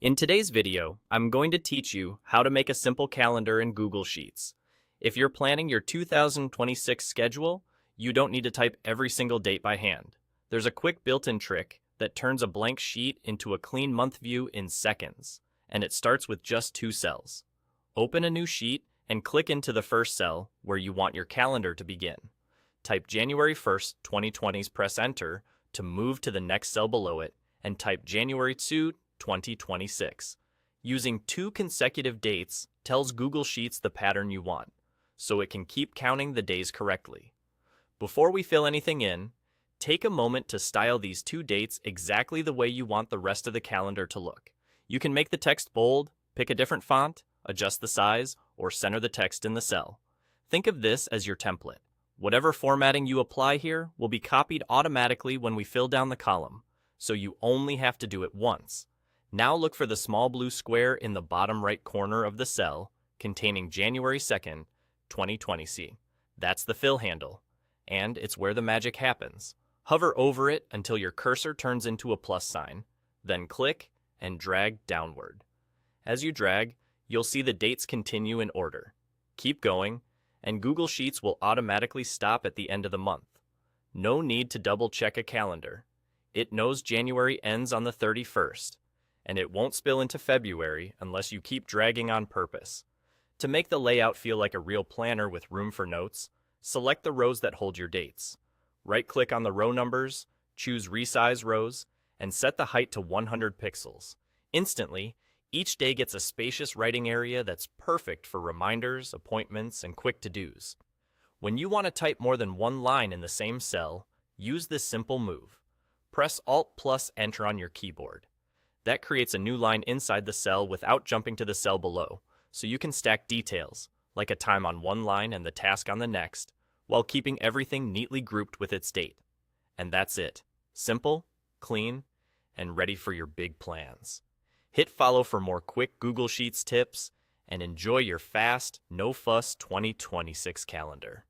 In today's video, I'm going to teach you how to make a simple calendar in Google Sheets. If you're planning your 2026 schedule, you don't need to type every single date by hand. There's a quick built-in trick that turns a blank sheet into a clean month view in seconds, and it starts with just 2 cells. Open a new sheet and click into the first cell where you want your calendar to begin. Type January 1st, 2020, press Enter to move to the next cell below it, and type January 2, 2026. Using 2 consecutive dates tells Google Sheets the pattern you want, so it can keep counting the days correctly. Before we fill anything in, take a moment to style these 2 dates exactly the way you want the rest of the calendar to look. You can make the text bold, pick a different font, adjust the size, or center the text in the cell. Think of this as your template. Whatever formatting you apply here will be copied automatically when we fill down the column, so you only have to do it once. Now look for the small blue square in the bottom right corner of the cell containing January 2nd, 2020. That's the fill handle, and it's where the magic happens. Hover over it until your cursor turns into a plus sign, then click and drag downward. As you drag, you'll see the dates continue in order. Keep going, and Google Sheets will automatically stop at the end of the month. No need to double-check a calendar. It knows January ends on the 31st. And it won't spill into February unless you keep dragging on purpose. To make the layout feel like a real planner with room for notes, select the rows that hold your dates. Right-click on the row numbers, choose Resize Rows, and set the height to 100 pixels. Instantly, each day gets a spacious writing area that's perfect for reminders, appointments, and quick to-dos. When you want to type more than one line in the same cell, use this simple move. Press Alt+Enter on your keyboard. That creates a new line inside the cell without jumping to the cell below, so you can stack details, like a time on one line and the task on the next, while keeping everything neatly grouped with its date. And that's it. Simple, clean, and ready for your big plans. Hit follow for more quick Google Sheets tips, and enjoy your fast, no-fuss 2026 calendar.